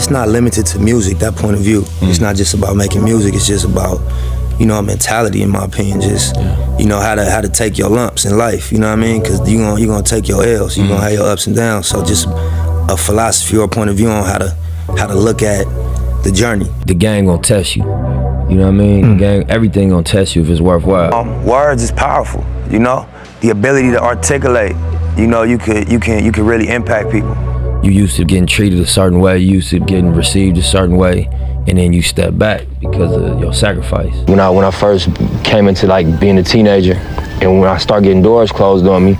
It's not limited to music, that point of view. It's not just about making music, it's just about, you know, a mentality, in my opinion, just, you know, how to take your lumps in life, you know what I mean? Because you're gonna take your L's, you're gonna have your ups and downs, so just a philosophy or a point of view on how to look at the journey. The game gonna test you, you know what I mean? The game, everything gonna test you if it's worthwhile. Words is powerful, you know? The ability to articulate, you know, you could really impact people. You used to getting treated a certain way, you used to getting received a certain way, and then you step back because of your sacrifice. When I first came into like being a teenager, and when I started getting doors closed on me,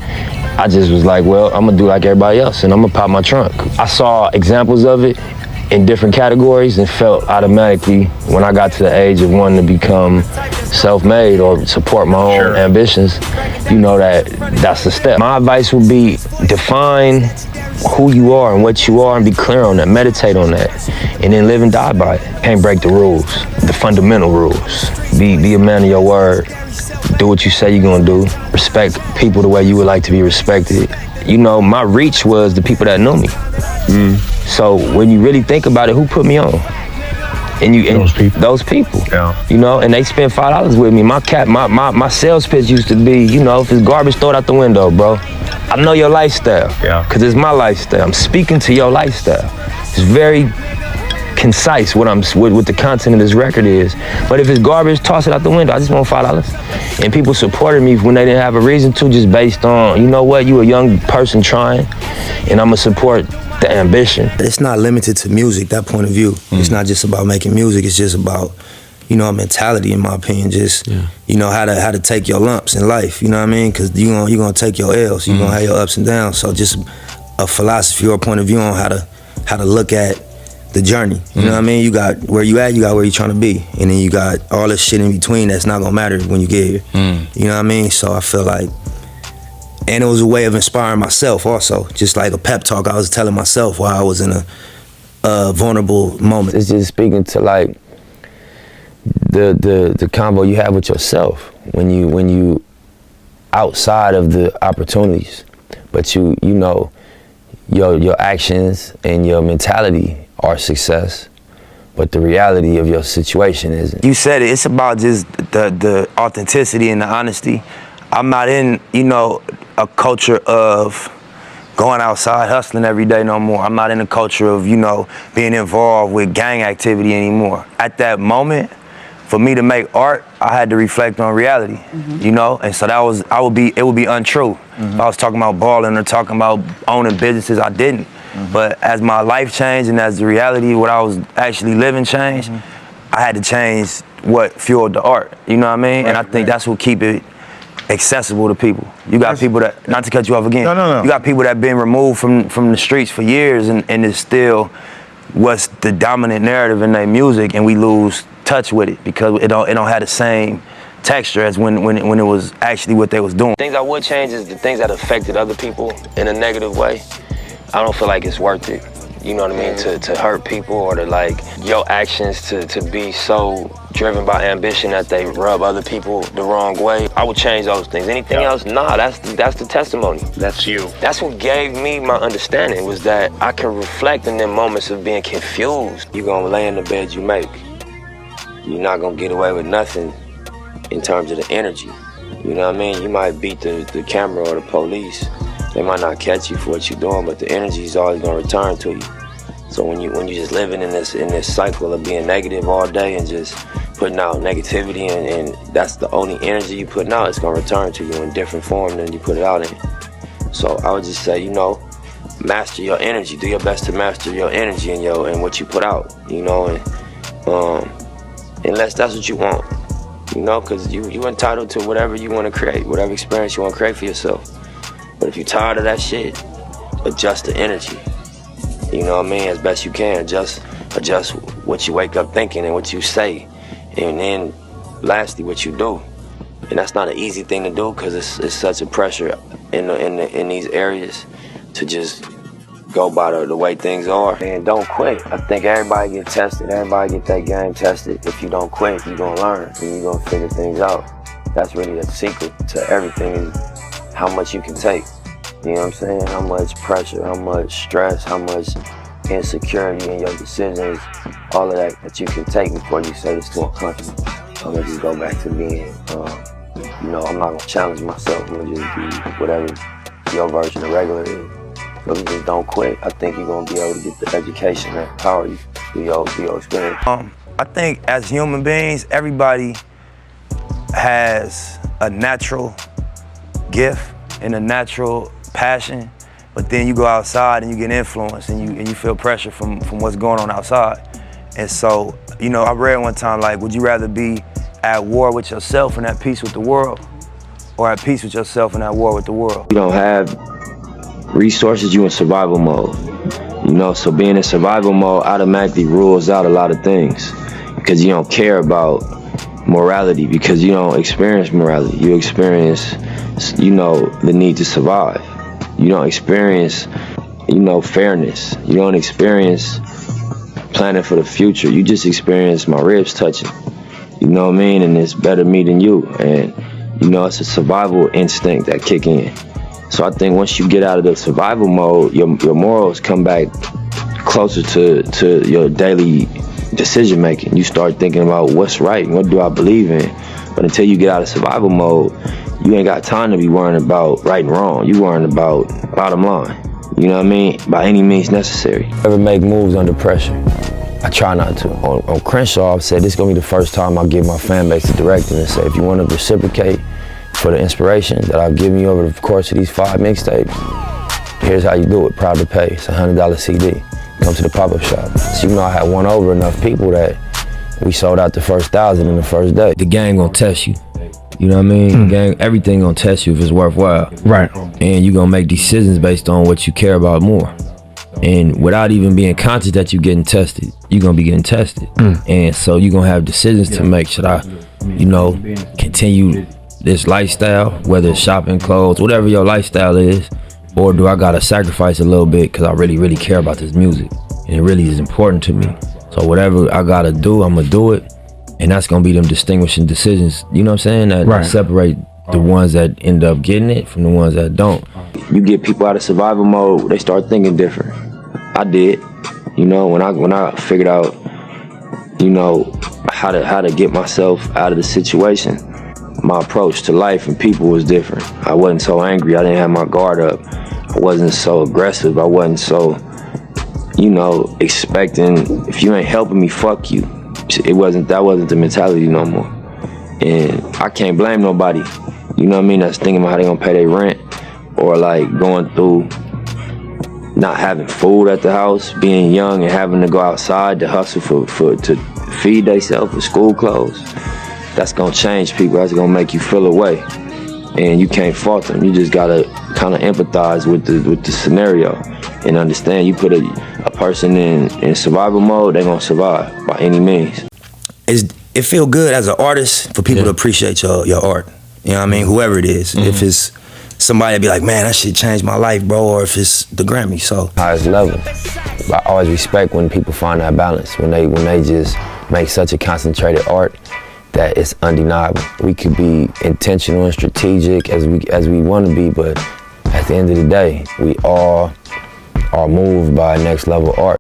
I just was like, well, I'm gonna do like everybody else, and I'm gonna pop my trunk. I saw examples of it in different categories and felt automatically when I got to the age of wanting to become self-made or support my own ambitions, you know, that's the step. My advice would be define who you are and what you are and be clear on that, meditate on that, and then live and die by it. Can't break the rules, the fundamental rules. Be a man of your word, do what you say you're gonna do, respect people the way you would like to be respected. You know, my reach was the people that know me. So when you really think about it, who put me on? And those people. Yeah. You know, and they spent $5 with me. My sales pitch used to be, you know, if it's garbage, throw it out the window, bro. I know your lifestyle. Yeah. Cause it's my lifestyle. I'm speaking to your lifestyle. It's very concise what the content of this record is. But if it's garbage, toss it out the window. I just want $5. And people supported me when they didn't have a reason to, just based on, you know what, you a young person trying, and I'm gonna support the ambition. It's not limited to music, that point of view. It's not just about making music, it's just about, you know, a mentality, in my opinion, just, you know, how to take your lumps in life, you know what I mean? Because you're gonna take your L's, you're gonna have your ups and downs, so just a philosophy or a point of view on how to look at the journey, you know what I mean? You got where you at, you got where you're trying to be, and then you got all this shit in between that's not gonna matter when you get here, you know what I mean? So I feel like, and it was a way of inspiring myself also, just like a pep talk I was telling myself while I was in a vulnerable moment. It's just speaking to like the combo you have with yourself when you outside of the opportunities, but you know your actions and your mentality are success, but the reality of your situation isn't. You said it, it's about just the authenticity and the honesty. I'm not in, you know, a culture of going outside hustling every day no more. I'm not in a culture of, you know, being involved with gang activity anymore. At that moment, for me to make art, I had to reflect on reality, you know? And so it would be untrue. If I was talking about balling or talking about owning businesses, I didn't. But as my life changed and as the reality, what I was actually living changed, I had to change what fueled the art, you know what I mean? And I think that's what keep it accessible to people. You got people that, not to cut you off again, you got people that been removed from the streets for years and it's still what's the dominant narrative in their music, and we lose touch with it because it don't have the same texture as when it was actually what they was doing. Things I would change is the things that affected other people in a negative way. I don't feel like it's worth it. You know what I mean? To hurt people, or to like your actions to be so driven by ambition that they rub other people the wrong way. I would change those things. Anything else? Nah, that's the testimony. That's you. That's what gave me my understanding, was that I can reflect in them moments of being confused. You're gonna lay in the bed you make. You're not gonna get away with nothing in terms of the energy. You know what I mean? You might beat the camera or the police. They might not catch you for what you're doing, but the energy is always gonna return to you. So when you just living in this cycle of being negative all day and just putting out negativity, and that's the only energy you putting out, it's gonna return to you in different form than you put it out in. So I would just say, you know, master your energy. Do your best to master your energy and what you put out. You know, and unless that's what you want, you know, because you entitled to whatever you want to create, whatever experience you want to create for yourself. But if you're tired of that shit, adjust the energy. You know what I mean? As best you can. Adjust what you wake up thinking and what you say. And then lastly, what you do. And that's not an easy thing to do, because it's such a pressure in these areas to just go by the way things are. And don't quit. I think everybody get tested. Everybody get that game tested. If you don't quit, you're gonna learn and you're gonna figure things out. That's really the secret to everything, is how much you can take. You know what I'm saying? How much pressure, how much stress, how much insecurity in your decisions, all of that you can take before you say it's too uncomfortable. I'm gonna just go back to being, you know, I'm not gonna challenge myself. I'm gonna just be whatever your version of regular is. So you just don't quit. I think you're gonna be able to get the education that empower you through your experience. I think as human beings, everybody has a natural gift and a natural passion, but then you go outside and you get influenced and you feel pressure from what's going on outside. And so, you know, I read one time, like, would you rather be at war with yourself and at peace with the world, or at peace with yourself and at war with the world? You don't have resources, you in survival mode. You know, so being in survival mode automatically rules out a lot of things because you don't care about morality, because you don't experience morality. You experience, you know, the need to survive. You don't experience, you know, fairness. You don't experience planning for the future. You just experience my ribs touching. You know what I mean? And it's better me than you. And, you know, it's a survival instinct that kick in. So I think once you get out of the survival mode, your morals come back closer to your daily decision making. You start thinking about what's right and what do I believe in. But until you get out of survival mode, you ain't got time to be worrying about right and wrong. You worrying about bottom line. You know what I mean? By any means necessary. Never make moves under pressure. I try not to. On Crenshaw, I've said this is gonna be the first time I give my fan base a directive and say, if you want to reciprocate for the inspiration that I've given you over the course of these 5 mixtapes, here's how you do it. Proud to pay. It's a $100 CD. Come to the pop-up shop. So you know I had won over enough people that we sold out the first 1,000 in the first day. The game gonna test you. You know what I mean? The game, everything gonna test you if it's worthwhile. Right. And you gonna make decisions based on what you care about more. And without even being conscious that you're getting tested, you're gonna be getting tested. And so you're gonna have decisions to make. Should I, you know, continue this lifestyle, whether it's shopping, clothes, whatever your lifestyle is, or do I gotta sacrifice a little bit because I really, really care about this music and it really is important to me. So whatever I gotta do, I'm gonna do it. And that's gonna be them distinguishing decisions, you know what I'm saying? That separate the ones that end up getting it from the ones that don't. You get people out of survival mode, they start thinking different. I did, you know, when I figured out, you know, how to get myself out of the situation, my approach to life and people was different. I wasn't so angry, I didn't have my guard up. I wasn't so aggressive, I wasn't so, you know, expecting, if you ain't helping me, fuck you. That wasn't the mentality no more. And I can't blame nobody, you know what I mean, that's thinking about how they gonna pay their rent, or like going through not having food at the house, being young and having to go outside to hustle to feed themselves with school clothes. That's gonna change people, that's gonna make you feel away. And you can't fault them, you just gotta kind of empathize with the scenario and understand you put a person in survival mode, they're gonna survive by any means. It feel good as an artist for people to appreciate your art. You know what I mean? Whoever it is. If it's somebody be like, man, that shit changed my life, bro, or if it's the Grammy, so. Highest level. I always respect when people find that balance, when they just make such a concentrated art that it's undeniable. We could be intentional and strategic as we want to be, but at the end of the day, we all are moved by next level art.